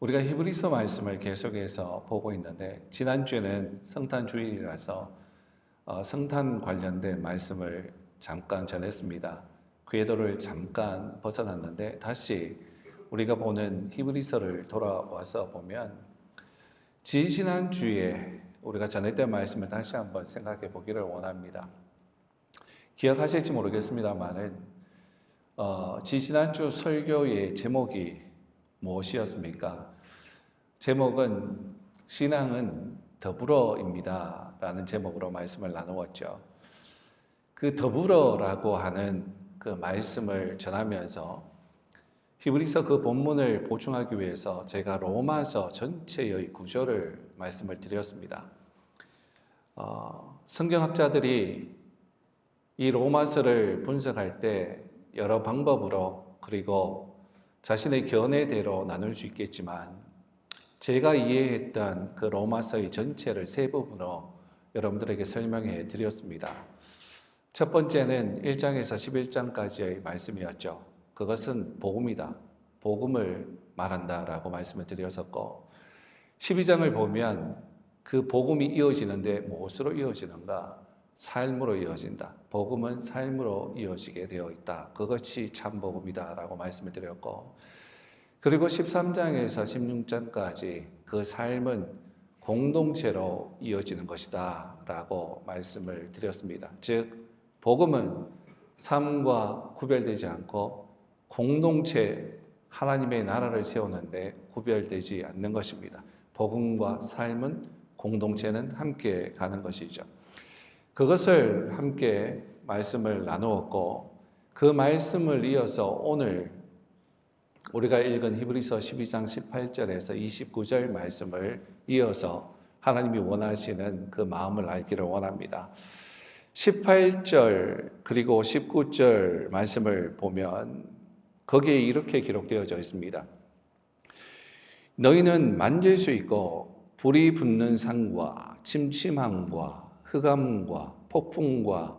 우리가 히브리서 말씀을 계속해서 보고 있는데 지난주에는 성탄 주일이라서 성탄 관련된 말씀을 잠깐 전했습니다. 궤도를 잠깐 벗어났는데 다시 우리가 보는 히브리서를 돌아와서 보면 지난주에 우리가 전했던 말씀을 다시 한번 생각해 보기를 원합니다. 기억하실지 모르겠습니다만은 지난주 설교의 제목이 무엇이었습니까? 제목은 신앙은 더불어입니다 라는 제목으로 말씀을 나누었죠. 그 더불어라고 하는 그 말씀을 전하면서 히브리서 그 본문을 보충하기 위해서 제가 로마서 전체의 구조를 말씀을 드렸습니다. 성경학자들이 이 로마서를 분석할 때 여러 방법으로 그리고 자신의 견해대로 나눌 수 있겠지만 제가 이해했던 그 로마서의 전체를 세 부분으로 여러분들에게 설명해 드렸습니다. 첫 번째는 1장에서 11장까지의 말씀이었죠. 그것은 복음이다. 복음을 말한다라고 말씀을 드렸었고 12장을 보면 그 복음이 이어지는데 무엇으로 이어지는가? 삶으로 이어진다. 복음은 삶으로 이어지게 되어 있다. 그것이 참 복음이다라고 말씀을 드렸고 그리고 13장에서 16장까지 그 삶은 공동체로 이어지는 것이다 라고 말씀을 드렸습니다. 즉 복음은 삶과 구별되지 않고 공동체 하나님의 나라를 세우는데 구별되지 않는 것입니다. 복음과 삶은 공동체는 함께 가는 것이죠. 그것을 함께 말씀을 나누었고 그 말씀을 이어서 오늘 우리가 읽은 히브리서 12장 18절에서 29절 말씀을 이어서 하나님이 원하시는 그 마음을 알기를 원합니다. 18절 그리고 19절 말씀을 보면 거기에 이렇게 기록되어져 있습니다. 너희는 만질 수 있고 불이 붙는 산과 침침함과 흑암과 폭풍과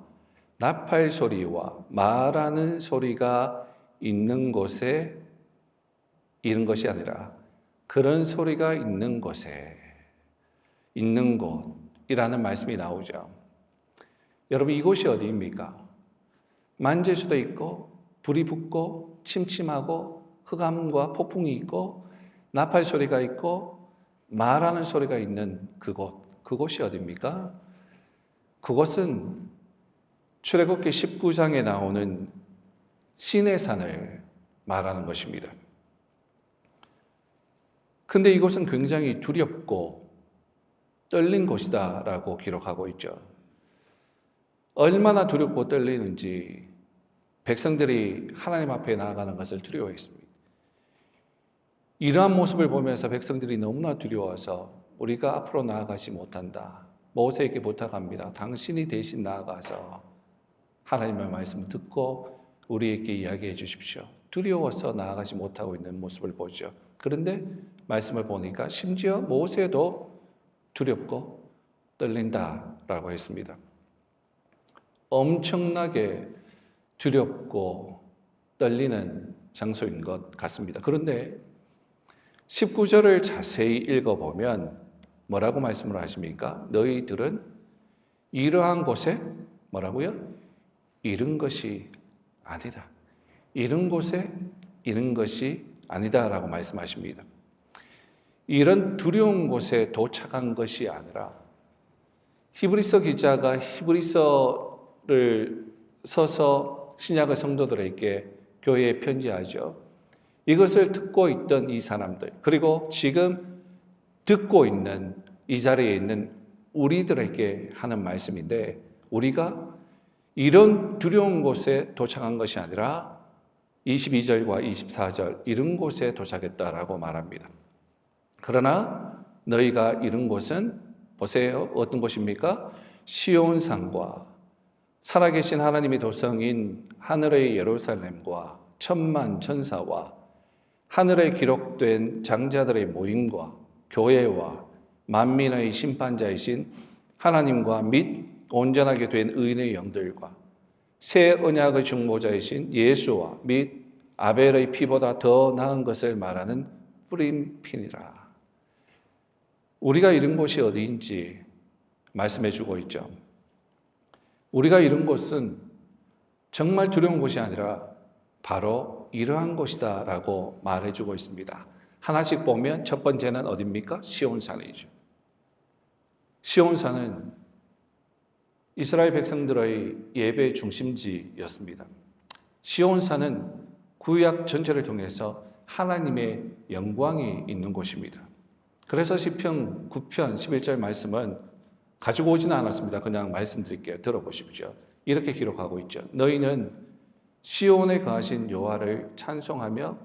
나팔 소리와 말하는 소리가 있는 곳에 있는 것이 아니라 그런 소리가 있는 곳에 있는 곳이라는 말씀이 나오죠. 여러분 이곳이 어디입니까? 만질 수도 있고 불이 붙고 침침하고 흑암과 폭풍이 있고 나팔 소리가 있고 말하는 소리가 있는 그곳이 어디입니까? 그것은 출애굽기 19장에 나오는 시내산을 말하는 것입니다. 근데 이곳은 굉장히 두렵고 떨린 곳이다 라고 기록하고 있죠. 얼마나 두렵고 떨리는지 백성들이 하나님 앞에 나아가는 것을 두려워했습니다. 이러한 모습을 보면서 백성들이 너무나 두려워서 우리가 앞으로 나아가지 못한다. 모세에게 부탁합니다. 당신이 대신 나아가서 하나님의 말씀을 듣고 우리에게 이야기해 주십시오. 두려워서 나아가지 못하고 있는 모습을 보죠. 그런데 말씀을 보니까 심지어 모세도 두렵고 떨린다라고 했습니다. 엄청나게 두렵고 떨리는 장소인 것 같습니다. 그런데 19절을 자세히 읽어보면 뭐라고 말씀을 하십니까? 너희들은 이러한 곳에 뭐라고요? 이른 것이 아니다. 이른 곳에 이른 것이 아니다라고 말씀하십니다. 이런 두려운 곳에 도착한 것이 아니라 히브리서 기자가 히브리서를 써서 신약의 성도들에게 교회에 편지하죠. 이것을 듣고 있던 이 사람들 그리고 지금 듣고 있는 이 자리에 있는 우리들에게 하는 말씀인데 우리가 이런 두려운 곳에 도착한 것이 아니라 22절과 24절 이른 곳에 도착했다라고 말합니다. 그러나 너희가 이른 곳은 보세요. 어떤 곳입니까? 시온산과 살아계신 하나님의 도성인 하늘의 예루살렘과 천만 천사와 하늘에 기록된 장자들의 모임과 교회와 만민의 심판자이신 하나님과 및 온전하게 된 의인의 영들과 새 언약의 중보자이신 예수와 및 아벨의 피보다 더 나은 것을 말하는 뿌림피니라. 우리가 이른 곳이 어디인지 말씀해 주고 있죠. 우리가 이른 곳은 정말 두려운 곳이 아니라 바로 이러한 곳이다 라고 말해주고 있습니다. 하나씩 보면 첫 번째는 어디입니까? 시온산이죠. 시온산은 이스라엘 백성들의 예배 중심지였습니다. 시온산은 구약 전체를 통해서 하나님의 영광이 있는 곳입니다. 그래서 시편 9편 11절 말씀은 가지고 오지는 않았습니다. 그냥 말씀드릴게요. 들어보십시오. 이렇게 기록하고 있죠. 너희는 시온에 거하신 여호와를 찬송하며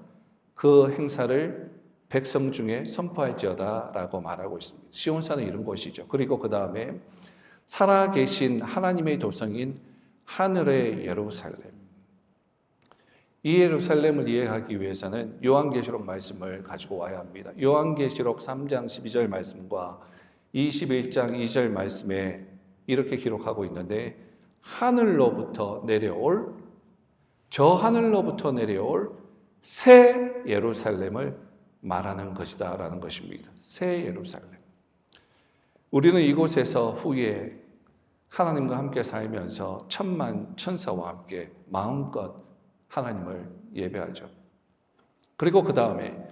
그 행사를 백성 중에 선포할지어다 라고 말하고 있습니다. 시온산은 이런 곳이죠. 그리고 그 다음에 살아계신 하나님의 도성인 하늘의 예루살렘. 이 예루살렘을 이해하기 위해서는 요한계시록 말씀을 가지고 와야 합니다. 요한계시록 3장 12절 말씀과 21장 2절 말씀에 이렇게 기록하고 있는데 하늘로부터 내려올 저 하늘로부터 내려올 새 예루살렘을 말하는 것이다 라는 것입니다. 새 예루살렘. 우리는 이곳에서 후에 하나님과 함께 살면서 천만 천사와 함께 마음껏 하나님을 예배하죠. 그리고 그 다음에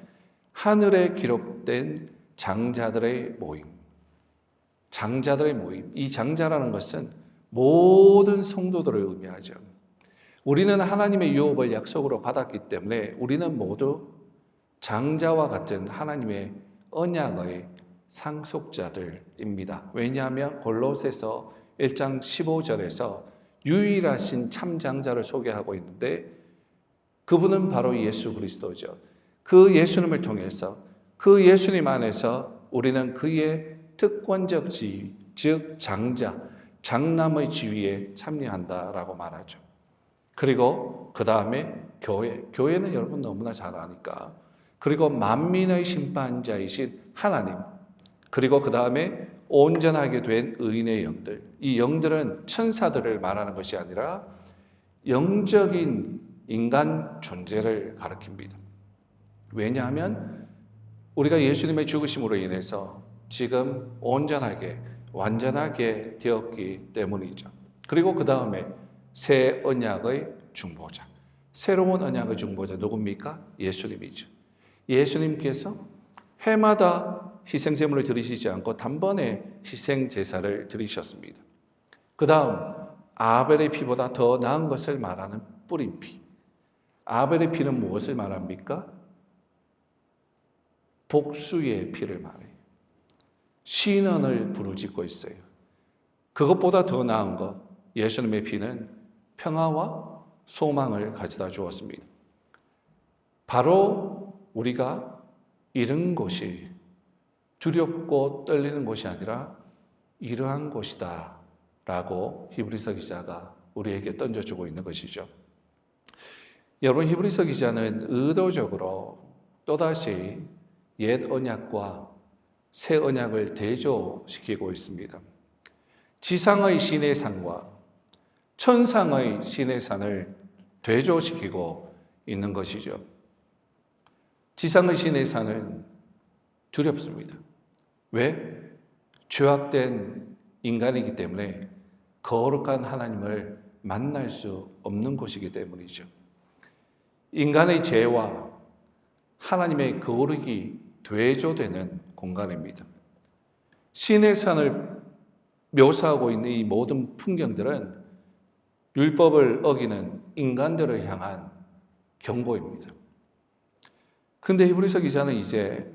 하늘에 기록된 장자들의 모임. 장자들의 모임. 이 장자라는 것은 모든 성도들을 의미하죠. 우리는 하나님의 유업을 약속으로 받았기 때문에 우리는 모두 장자와 같은 하나님의 언약의 상속자들입니다. 왜냐하면 골로새서 1장 15절에서 유일하신 참장자를 소개하고 있는데 그분은 바로 예수 그리스도죠. 그 예수님을 통해서 그 예수님 안에서 우리는 그의 특권적 지위, 즉 장자, 장남의 지위에 참여한다라고 말하죠. 그리고 그 다음에 교회는 여러분 너무나 잘 아니까. 그리고 만민의 심판자이신 하나님. 그리고 그 다음에 온전하게 된 의인의 영들. 이 영들은 천사들을 말하는 것이 아니라 영적인 인간 존재를 가리킵니다. 왜냐하면 우리가 예수님의 죽으심으로 인해서 지금 온전하게 완전하게 되었기 때문이죠. 그리고 그 다음에 새 언약의 중보자. 새로운 언약의 중보자 누굽니까? 예수님이죠. 예수님께서 해마다 희생제물을 드리시지 않고 단번에 희생제사를 드리셨습니다. 그 다음 아벨의 피보다 더 나은 것을 말하는 뿌린피. 아벨의 피는 무엇을 말합니까? 복수의 피를 말해요. 신언을 부르짖고 있어요. 그것보다 더 나은 것, 예수님의 피는 평화와 소망을 가져다 주었습니다. 바로 우리가 이런 곳이 두렵고 떨리는 곳이 아니라 이러한 곳이다 라고 히브리서 기자가 우리에게 던져주고 있는 것이죠. 여러분, 히브리서 기자는 의도적으로 또다시 옛 언약과 새 언약을 대조시키고 있습니다. 지상의 신의 산과 천상의 신의 산을 대조시키고 있는 것이죠. 지상의 신의 산은 두렵습니다. 왜? 죄악된 인간이기 때문에 거룩한 하나님을 만날 수 없는 곳이기 때문이죠. 인간의 죄와 하나님의 거룩이 대조되는 공간입니다. 신의 산을 묘사하고 있는 이 모든 풍경들은 율법을 어기는 인간들을 향한 경고입니다. 그런데 히브리서 기자는 이제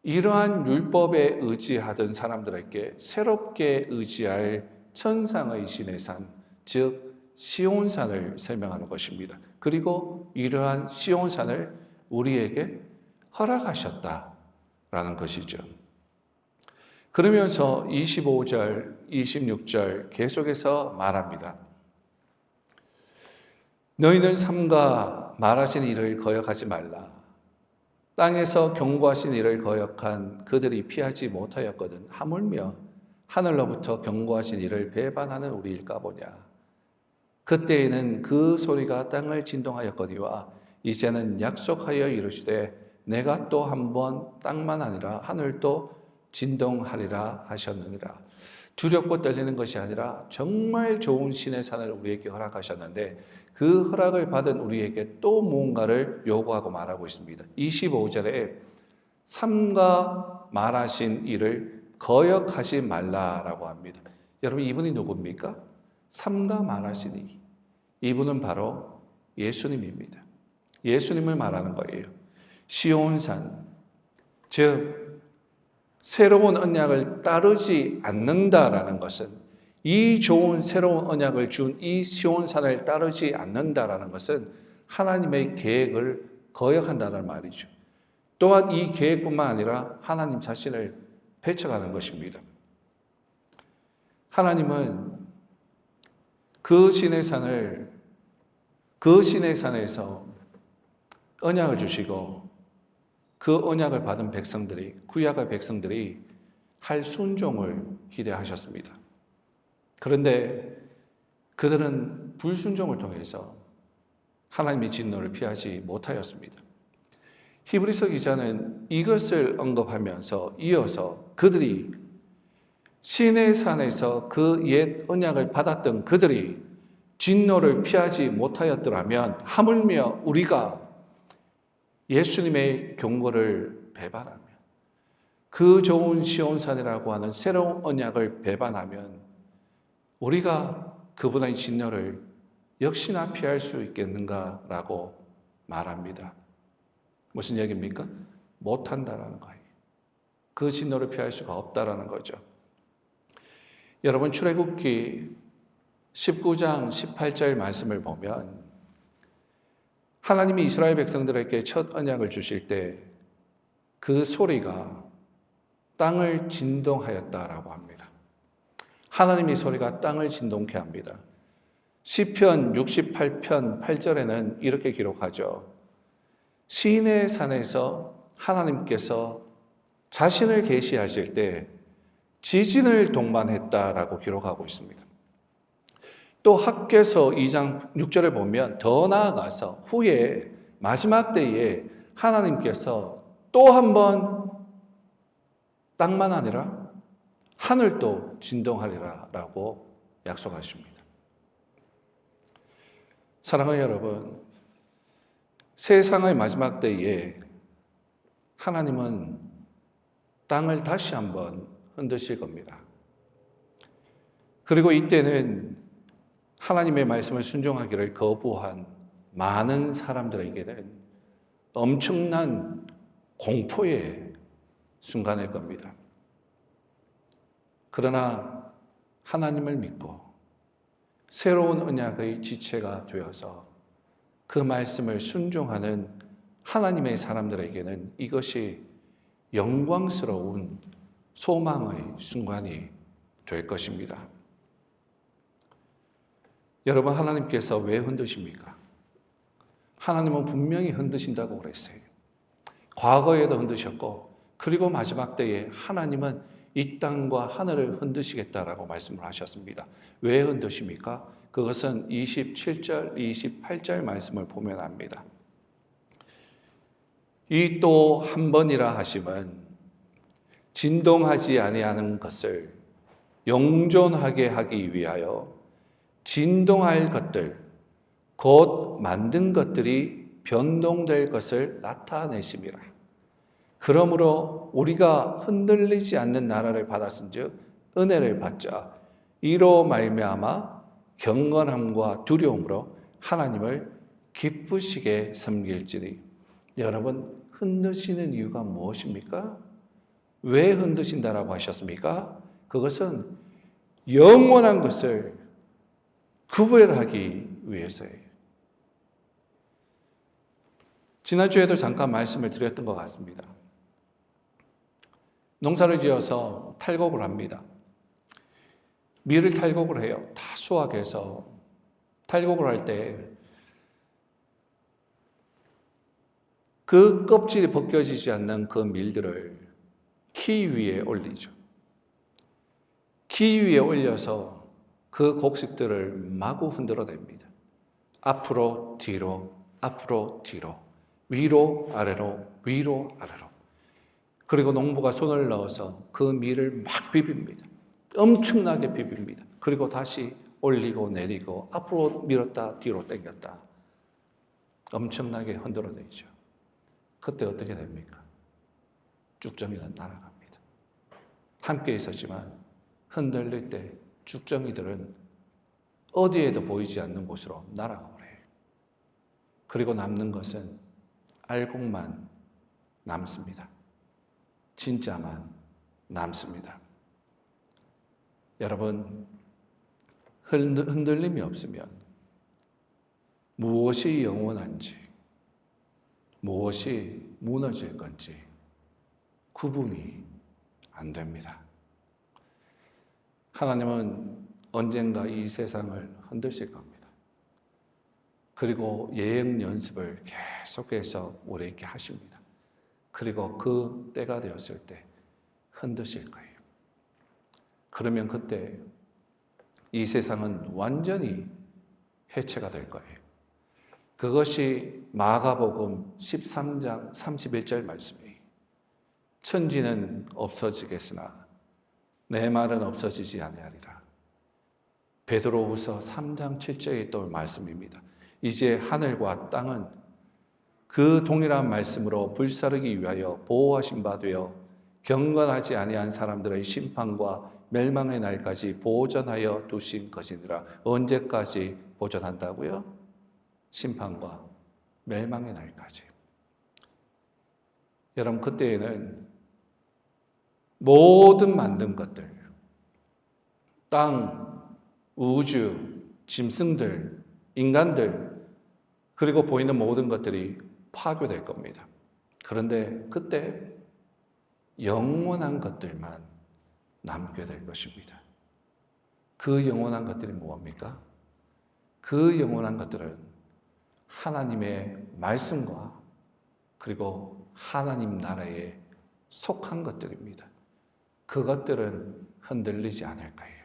이러한 율법에 의지하던 사람들에게 새롭게 의지할 천상의 신의 산, 즉 시온산을 설명하는 것입니다. 그리고 이러한 시온산을 우리에게 허락하셨다라는 것이죠. 그러면서 25절, 26절 계속해서 말합니다. 너희는 삼가 말하신 일을 거역하지 말라. 땅에서 경고하신 일을 거역한 그들이 피하지 못하였거든. 하물며 하늘로부터 경고하신 일을 배반하는 우리일까 보냐. 그때에는 그 소리가 땅을 진동하였거니와 이제는 약속하여 이르시되 내가 또 한번 땅만 아니라 하늘도 진동하리라 하셨느니라. 두렵고 떨리는 것이 아니라 정말 좋은 신의 산을 우리에게 허락하셨는데 그 허락을 받은 우리에게 또 무언가를 요구하고 말하고 있습니다. 25절에 삼가 말하신 일을 거역하지 말라라고 합니다. 여러분, 이분이 누굽니까? 삼가 말하신 이. 이분은 바로 예수님입니다. 예수님을 말하는 거예요. 시온산, 즉 새로운 언약을 따르지 않는다라는 것은, 이 좋은 새로운 언약을 준 이 시온산을 따르지 않는다라는 것은 하나님의 계획을 거역한다는 말이죠. 또한 이 계획뿐만 아니라 하나님 자신을 배척하는 것입니다. 하나님은 그 신의 산에서 언약을 주시고 그 언약을 받은 백성들이, 구약의 백성들이 할 순종을 기대하셨습니다. 그런데 그들은 불순종을 통해서 하나님의 진노를 피하지 못하였습니다. 히브리서 기자는 이것을 언급하면서 이어서 그들이 신의 산에서 그 옛 언약을 받았던 그들이 진노를 피하지 못하였더라면 하물며 우리가 예수님의 경고를 배반하며 그 좋은 시온산이라고 하는 새로운 언약을 배반하면 우리가 그분의 진노를 역시나 피할 수 있겠는가라고 말합니다. 무슨 얘기입니까? 못한다라는 거예요. 그 진노를 피할 수가 없다라는 거죠. 여러분, 출애굽기 19장 18절 말씀을 보면 하나님이 이스라엘 백성들에게 첫 언약을 주실 때 그 소리가 땅을 진동하였다라고 합니다. 하나님의 소리가 땅을 진동케 합니다. 시편 68편 8절에는 이렇게 기록하죠. 시내 산에서 하나님께서 자신을 계시하실 때 지진을 동반했다라고 기록하고 있습니다. 또 학개서 2장 6절에 보면 더 나아가서 후에 마지막 때에 하나님께서 또 한 번 땅만 아니라 하늘도 진동하리라 라고 약속하십니다. 사랑하는 여러분, 세상의 마지막 때에 하나님은 땅을 다시 한번 흔드실 겁니다. 그리고 이때는 하나님의 말씀을 순종하기를 거부한 많은 사람들에게는 엄청난 공포의 순간일 겁니다. 그러나 하나님을 믿고 새로운 언약의 지체가 되어서 그 말씀을 순종하는 하나님의 사람들에게는 이것이 영광스러운 소망의 순간이 될 것입니다. 여러분, 하나님께서 왜 흔드십니까? 하나님은 분명히 흔드신다고 그랬어요. 과거에도 흔드셨고, 그리고 마지막 때에 하나님은 이 땅과 하늘을 흔드시겠다라고 말씀을 하셨습니다. 왜 흔드십니까? 그것은 27절, 28절 말씀을 보면 압니다. 이 또 한 번이라 하심은 진동하지 아니하는 것을 영존하게 하기 위하여 진동할 것들, 곧 만든 것들이 변동될 것을 나타내심이라. 그러므로 우리가 흔들리지 않는 나라를 받았은즉 은혜를 받자. 이로 말미암아 경건함과 두려움으로 하나님을 기쁘시게 섬길지니. 여러분, 흔드시는 이유가 무엇입니까? 왜 흔드신다라고 하셨습니까? 그것은 영원한 것을 구별하기 위해서예요. 지난주에도 잠깐 말씀을 드렸던 것 같습니다. 농사를 지어서 탈곡을 합니다. 밀을 탈곡을 해요. 다 수확해서 탈곡을 할 때 그 껍질이 벗겨지지 않는 그 밀들을 키 위에 올리죠. 키 위에 올려서 그 곡식들을 마구 흔들어댑니다. 앞으로 뒤로, 앞으로 뒤로. 위로 아래로 위로 아래로. 그리고 농부가 손을 넣어서 그 밀을 막 비빕니다. 엄청나게 비빕니다. 그리고 다시 올리고 내리고 앞으로 밀었다 뒤로 당겼다. 엄청나게 흔들어내죠. 그때 어떻게 됩니까? 쭉정이는 날아갑니다. 함께 있었지만 흔들릴 때 쭉정이들은 어디에도 보이지 않는 곳으로 날아가 버려요. 그리고 남는 것은 알곡만 남습니다. 진짜만 남습니다. 여러분, 흔들림이 없으면 무엇이 영원한지, 무엇이 무너질 건지 구분이 안 됩니다. 하나님은 언젠가 이 세상을 흔드실 겁니다. 그리고 예행 연습을 계속해서 우리에게 하십니다. 그리고 그 때가 되었을 때 흔드실 거예요. 그러면 그때 이 세상은 완전히 해체가 될 거예요. 그것이 마가복음 13장 31절 말씀이에요. 천지는 없어지겠으나 내 말은 없어지지 아니하리라. 베드로후서 3장 7절에 또 말씀입니다. 이제 하늘과 땅은 그 동일한 말씀으로 불사르기 위하여 보호하신 바 되어 경건하지 아니한 사람들의 심판과 멸망의 날까지 보존하여 두신 것이니라. 언제까지 보존한다고요? 심판과 멸망의 날까지. 여러분, 그때에는 모든 만든 것들, 땅, 우주, 짐승들, 인간들, 그리고 보이는 모든 것들이 파괴될 겁니다. 그런데 그때 영원한 것들만 남게 될 것입니다. 그 영원한 것들이 무엇입니까? 그 영원한 것들은 하나님의 말씀과 그리고 하나님 나라에 속한 것들입니다. 그것들은 흔들리지 않을 거예요.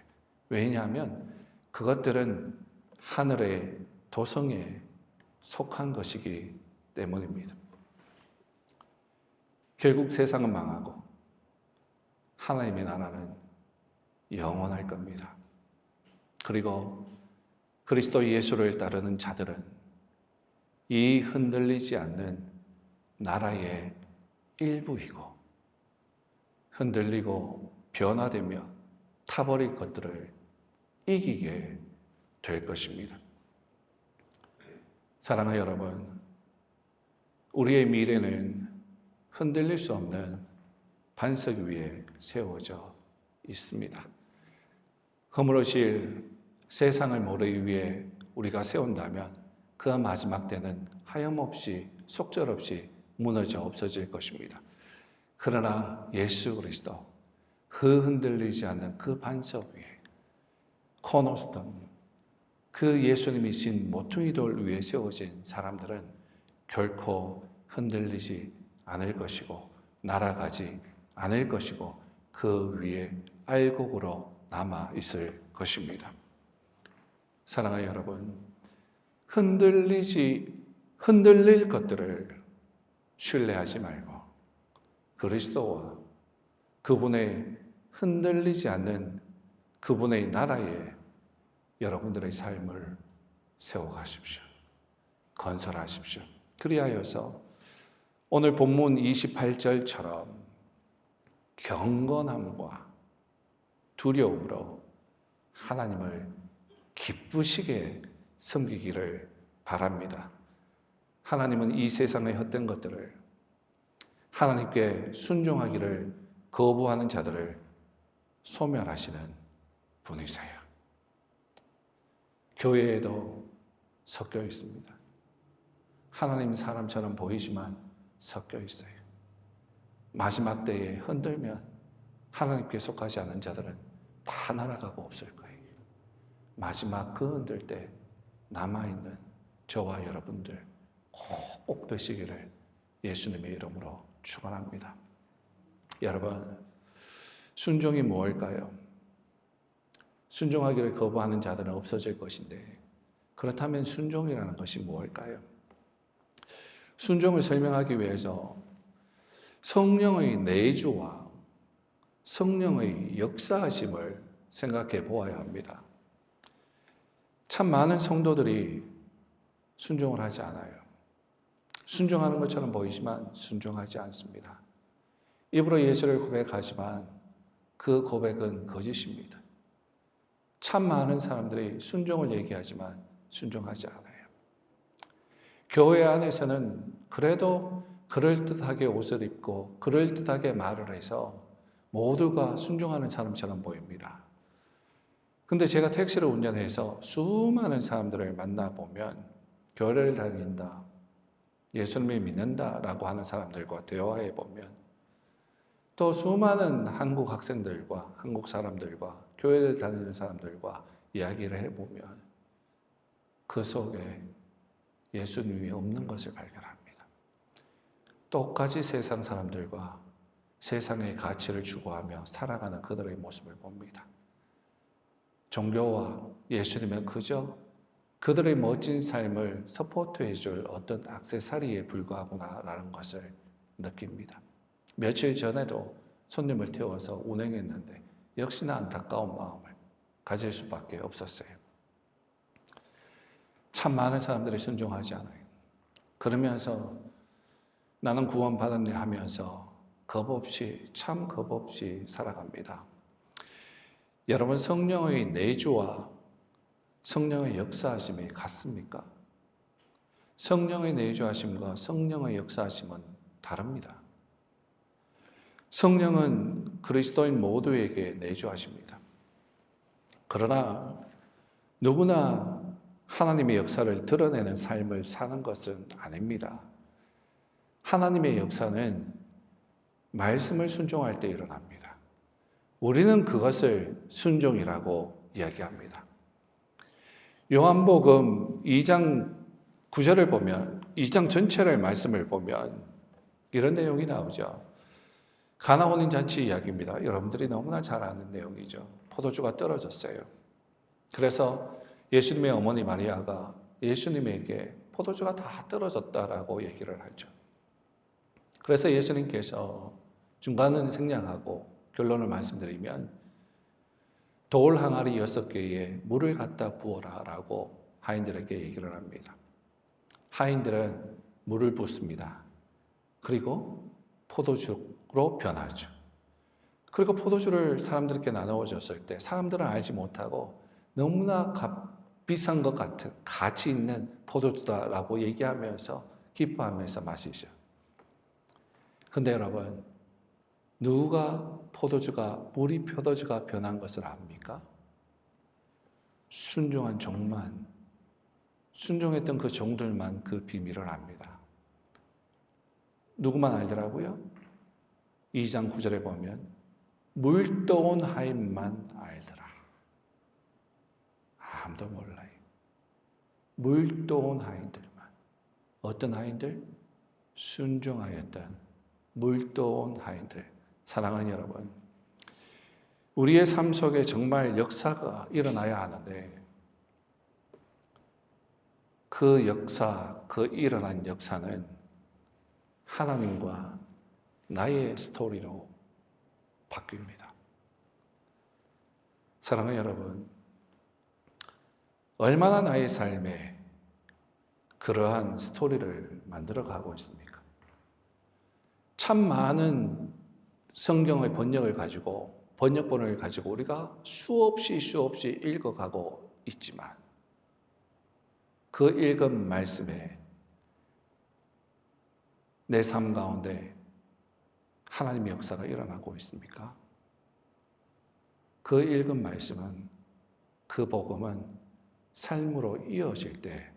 왜냐하면 그것들은 하늘의 도성에 속한 것이기 때문입니다. 결국 세상은 망하고 하나님의 나라는 영원할 겁니다. 그리고 그리스도 예수를 따르는 자들은 이 흔들리지 않는 나라의 일부이고 흔들리고 변화되며 타버릴 것들을 이기게 될 것입니다. 사랑하는 여러분, 우리의 미래는 흔들릴 수 없는 반석 위에 세워져 있습니다. 허물어질 세상을 모래 위에 우리가 세운다면 그 마지막 때는 하염없이 속절없이 무너져 없어질 것입니다. 그러나 예수 그리스도 그 흔들리지 않는 그 반석 위에 코너스톤 그 예수님이 신 모퉁이 돌 위에 세워진 사람들은 결코 흔들리지 않을 것이고 날아가지 않을 것이고 그 위에 알곡으로 남아 있을 것입니다. 사랑하는 여러분, 흔들릴 것들을 신뢰하지 말고 그리스도와 그분의 흔들리지 않는 그분의 나라에 여러분들의 삶을 세워가십시오. 건설하십시오. 그리하여서 오늘 본문 28절처럼 경건함과 두려움으로 하나님을 기쁘시게 섬기기를 바랍니다. 하나님은 이 세상의 헛된 것들을 하나님께 순종하기를 거부하는 자들을 소멸하시는 분이세요. 교회에도 섞여 있습니다. 하나님 사람처럼 보이지만 섞여 있어요. 마지막 때에 흔들면 하나님께 속하지 않은 자들은 다 날아가고 없을 거예요. 마지막 그 흔들 때 남아있는 저와 여러분들 꼭 되시기를 예수님의 이름으로 축원합니다. 여러분, 순종이 무엇일까요? 순종하기를 거부하는 자들은 없어질 것인데 그렇다면 순종이라는 것이 무엇일까요? 순종을 설명하기 위해서 성령의 내주와 성령의 역사하심을 생각해 보아야 합니다. 참 많은 성도들이 순종을 하지 않아요. 순종하는 것처럼 보이지만 순종하지 않습니다. 입으로 예수를 고백하지만 그 고백은 거짓입니다. 참 많은 사람들이 순종을 얘기하지만 순종하지 않아요. 교회 안에서는 그래도 그럴듯하게 옷을 입고 그럴듯하게 말을 해서 모두가 순종하는 사람처럼 보입니다. 근데 제가 택시를 운전해서 수많은 사람들을 만나보면 교회를 다닌다, 예수님을 믿는다라고 하는 사람들과 대화해 보면 또 수많은 한국 학생들과 한국 사람들과 교회를 다니는 사람들과 이야기를 해보면 그 속에 예수님이 없는 것을 발견합니다. 똑같이 세상 사람들과 세상의 가치를 추구하며 살아가는 그들의 모습을 봅니다. 종교와 예수님은 그저 그들의 멋진 삶을 서포트해 줄 어떤 액세서리에 불과하구나라는 것을 느낍니다. 며칠 전에도 손님을 태워서 운행했는데 역시나 안타까운 마음을 가질 수밖에 없었어요. 참 많은 사람들이 순종하지 않아요. 그러면서 나는 구원받았네 하면서 겁없이, 참 겁없이 살아갑니다. 여러분, 성령의 내주와 성령의 역사하심이 같습니까? 성령의 내주하심과 성령의 역사하심은 다릅니다. 성령은 그리스도인 모두에게 내주하십니다. 그러나 누구나 하나님의 역사를 드러내는 삶을 사는 것은 아닙니다. 하나님의 역사는 말씀을 순종할 때 일어납니다. 우리는 그것을 순종이라고 이야기합니다. 요한복음 2장 9절을 보면, 2장 전체를 말씀을 보면 이런 내용이 나오죠. 가나 혼인잔치 이야기입니다. 여러분들이 너무나 잘 아는 내용이죠. 포도주가 떨어졌어요. 그래서 예수님의 어머니 마리아가 예수님에게 포도주가 다 떨어졌다라고 얘기를 하죠. 그래서 예수님께서 중간은 생략하고 결론을 말씀드리면 돌 항아리 6개에 물을 갖다 부어라 라고 하인들에게 얘기를 합니다. 하인들은 물을 붓습니다. 그리고 포도주로 변하죠. 그리고 포도주를 사람들께 나누어줬을 때 사람들은 알지 못하고 너무나 비싼 것 같은 가치 있는 포도주다라고 얘기하면서 기뻐하면서 마시죠. 근데 여러분, 누가 물이 포도주가 변한 것을 압니까? 순종한 종만, 순종했던 그 종들만 그 비밀을 압니다. 누구만 알더라고요? 2장 9절에 보면 물떠온 하인만 알더라. 아무도 몰라요. 물떠온 하인들만. 어떤 하인들? 순종하였던 물떠온 하인들. 사랑하는 여러분, 우리의 삶 속에 정말 역사가 일어나야 하는데 그 역사, 그 일어난 역사는 하나님과 나의 스토리로 바뀝니다. 사랑하는 여러분, 얼마나 나의 삶에 그러한 스토리를 만들어가고 있습니까? 참 많은 성경의 번역을 가지고, 번역본을 가지고 우리가 수없이 읽어가고 있지만 그 읽은 말씀에 내 삶 가운데 하나님의 역사가 일어나고 있습니까? 그 읽은 말씀은, 그 복음은 삶으로 이어질 때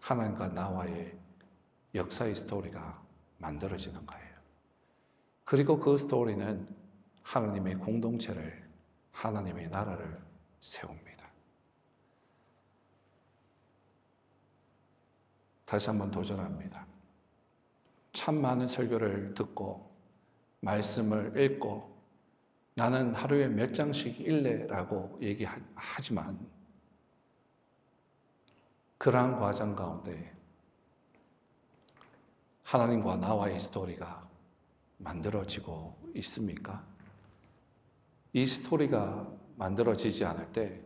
하나님과 나와의 역사의 스토리가 만들어지는 거예요. 그리고 그 스토리는 하나님의 공동체를, 하나님의 나라를 세웁니다. 다시 한번 도전합니다. 참 많은 설교를 듣고 말씀을 읽고 나는 하루에 몇 장씩 읽래라고 얘기하지만 그러한 과정 가운데 하나님과 나와의 스토리가 만들어지고 있습니까? 이 스토리가 만들어지지 않을 때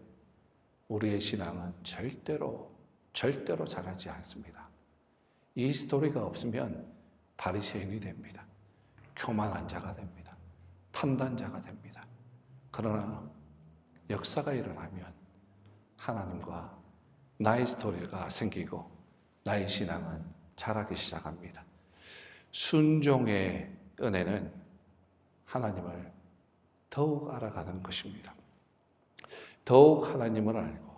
우리의 신앙은 절대로 자라지 않습니다. 이 스토리가 없으면 바리새인이 됩니다. 교만한 자가 됩니다. 판단자가 됩니다. 그러나 역사가 일어나면 하나님과 나의 스토리가 생기고 나의 신앙은 자라기 시작합니다. 순종의 은혜는 하나님을 더욱 알아가는 것입니다. 더욱 하나님을 알고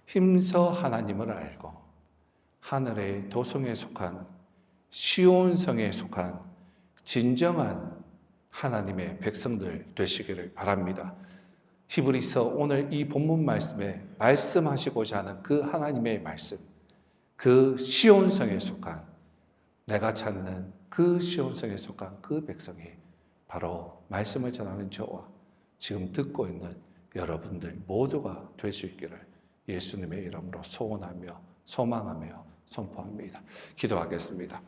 힘써 하나님을 알고 하늘의 도성에 속한 시온성에 속한 진정한 하나님의 백성들 되시기를 바랍니다. 히브리서 오늘 이 본문 말씀에 말씀하시고자 하는 그 하나님의 말씀, 그 시온성에 속한 내가 찾는 그 시온성에 속한 그 백성이 바로 말씀을 전하는 저와 지금 듣고 있는 여러분들 모두가 될 수 있기를 예수님의 이름으로 소원하며 소망하며 선포합니다. 기도하겠습니다.